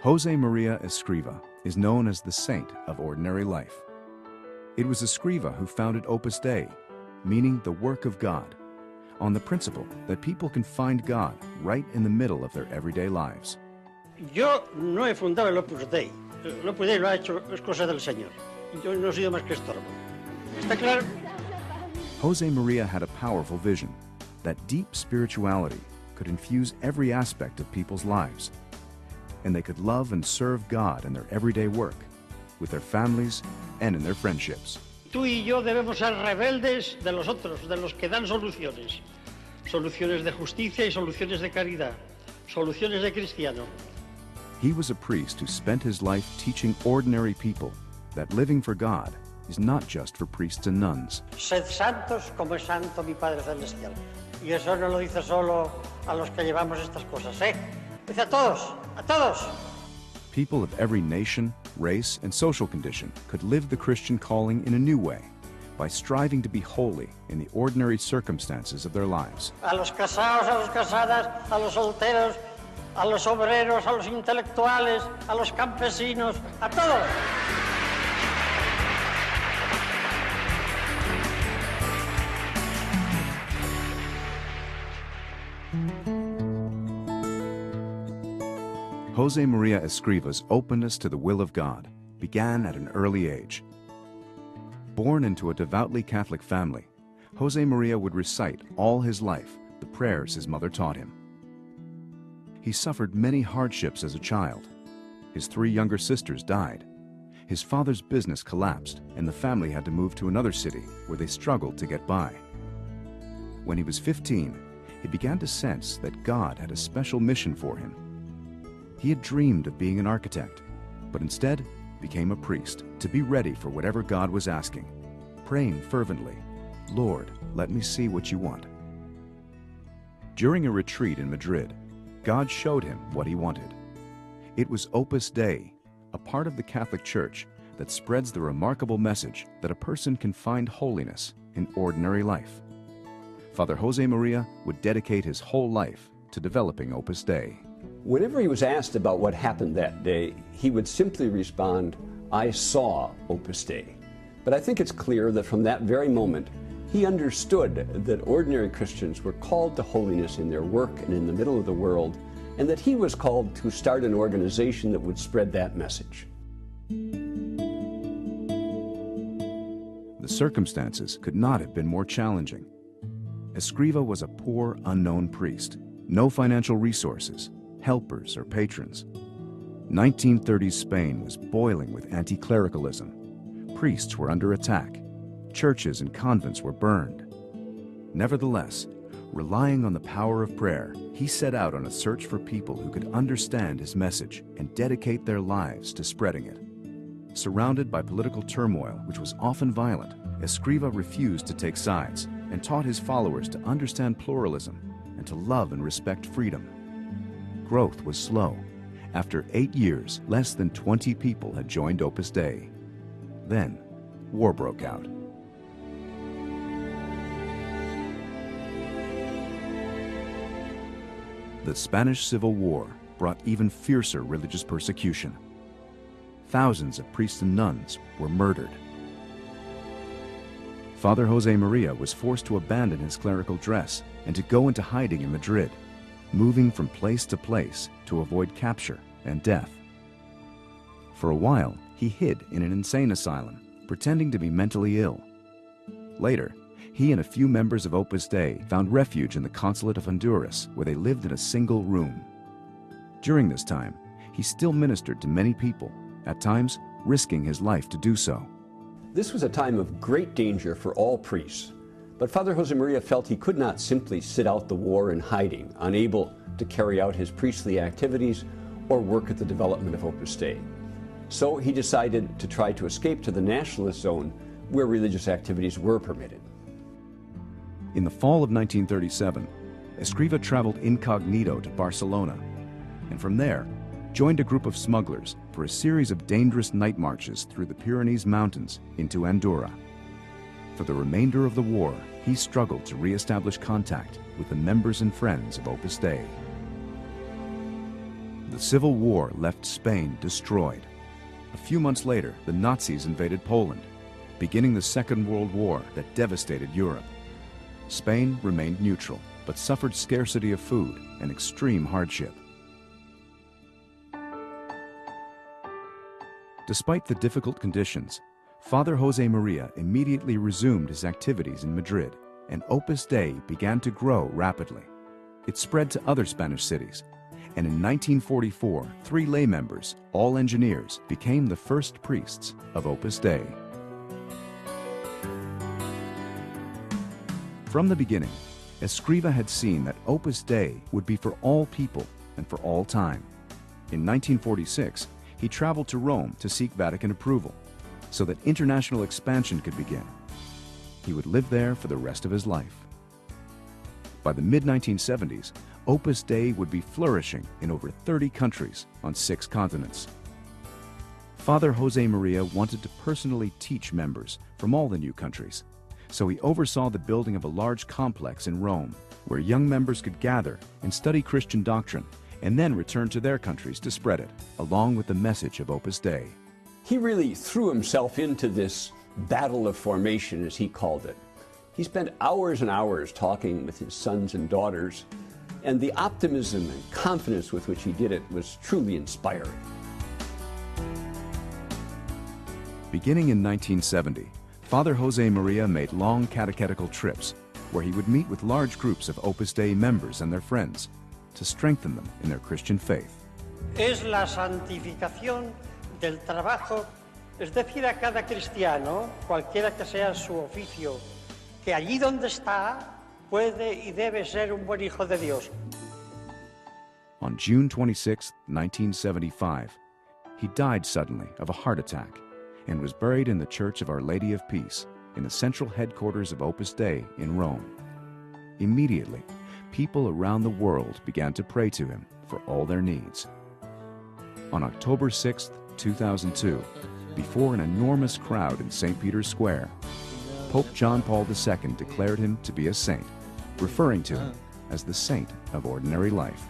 Josemaría Escrivá is known as the saint of ordinary life. It was Escrivá who founded Opus Dei, meaning the work of God, on the principle that people can find God right in the middle of their everyday lives. Yo no he fundado el Opus Dei. El Opus Dei lo ha hecho, es cosa del Señor. Yo no he sido más que estorbo. ¿Está claro? Josemaría had a powerful vision that deep spirituality could infuse every aspect of people's lives, and they could love and serve God in their everyday work, with their families and in their friendships. Tú y yo debemos ser rebeldes de los otros, de los que dan soluciones. Soluciones de justicia y soluciones de caridad. Soluciones de cristiano. He was a priest who spent his life teaching ordinary people that living for God is not just for priests and nuns. Sed santos como es santo mi Padre Celestial. Y eso no lo dice solo a los que llevamos estas cosas, ¿eh? Dice a todos, a todos. People of every nation, race, and social condition could live the Christian calling in a new way by striving to be holy in the ordinary circumstances of their lives. A los casados, a los casadas, a los solteros, a los obreros, a los intelectuales, a los campesinos, a todos. Josemaría Escrivá's openness to the will of God began at an early age. Born into a devoutly Catholic family, Josemaría would recite all his life the prayers his mother taught him. He suffered many hardships as a child. His 3 younger sisters died. His father's business collapsed, and the family had to move to another city where they struggled to get by. When he was 15, he began to sense that God had a special mission for him. He had dreamed of being an architect, but instead became a priest to be ready for whatever God was asking, praying fervently, "Lord, let me see what you want." During a retreat in Madrid, God showed him what he wanted. It was Opus Dei, a part of the Catholic Church that spreads the remarkable message that a person can find holiness in ordinary life. Father Josemaría would dedicate his whole life to developing Opus Dei. Whenever he was asked about what happened that day, he would simply respond, "I saw Opus Dei." But I think it's clear that from that very moment, he understood that ordinary Christians were called to holiness in their work and in the middle of the world, and that he was called to start an organization that would spread that message. The circumstances could not have been more challenging. Escrivá was a poor, unknown priest, no financial resources, helpers, or patrons. 1930s Spain was boiling with anti-clericalism. Priests were under attack. Churches and convents were burned. Nevertheless, relying on the power of prayer, he set out on a search for people who could understand his message and dedicate their lives to spreading it. Surrounded by political turmoil, which was often violent, Escrivá refused to take sides and taught his followers to understand pluralism and to love and respect freedom. Growth was slow. After 8 years, less than 20 people had joined Opus Dei. Then, war broke out. The Spanish Civil War brought even fiercer religious persecution. Thousands of priests and nuns were murdered. Father Josemaría was forced to abandon his clerical dress and to go into hiding in Madrid, moving from place to place to avoid capture and death. For a while, he hid in an insane asylum, pretending to be mentally ill. Later, he and a few members of Opus Dei found refuge in the consulate of Honduras, where they lived in a single room. During this time, he still ministered to many people, at times risking his life to do so. This was a time of great danger for all priests. But Father Josemaría felt he could not simply sit out the war in hiding, unable to carry out his priestly activities or work at the development of Opus Dei. So he decided to try to escape to the nationalist zone where religious activities were permitted. In the fall of 1937, Escrivá traveled incognito to Barcelona, and from there joined a group of smugglers for a series of dangerous night marches through the Pyrenees Mountains into Andorra. For the remainder of the war, he struggled to re-establish contact with the members and friends of Opus Dei. The Civil War left Spain destroyed. A few months later, the Nazis invaded Poland, beginning the Second World War that devastated Europe. Spain remained neutral, but suffered scarcity of food and extreme hardship. Despite the difficult conditions, Father Josemaría immediately resumed his activities in Madrid, and Opus Dei began to grow rapidly. It spread to other Spanish cities, and in 1944, 3 lay members, all engineers, became the first priests of Opus Dei. From the beginning, Escrivá had seen that Opus Dei would be for all people and for all time. In 1946, he traveled to Rome to seek Vatican approval so that international expansion could begin. He would live there for the rest of his life. By the mid-1970s, Opus Dei would be flourishing in over 30 countries on 6 continents. Father Josemaría wanted to personally teach members from all the new countries, so he oversaw the building of a large complex in Rome, where young members could gather and study Christian doctrine, and then return to their countries to spread it, along with the message of Opus Dei. He really threw himself into this battle of formation, as he called it. He spent hours and hours talking with his sons and daughters, and the optimism and confidence with which he did it was truly inspiring. Beginning in 1970, Father Josemaría made long catechetical trips where he would meet with large groups of Opus Dei members and their friends to strengthen them in their Christian faith. Es la santificación del trabajo, es decir, a cada cristiano, cualquiera que sea su oficio, que allí donde está puede y debe ser un buen hijo de Dios. On June 26, 1975, he died suddenly of a heart attack and was buried in the Church of Our Lady of Peace in the central headquarters of Opus Dei in Rome. Immediately, people around the world began to pray to him for all their needs. On October 6, 2002, before an enormous crowd in St. Peter's Square, Pope John Paul II declared him to be a saint, referring to him as the saint of ordinary life.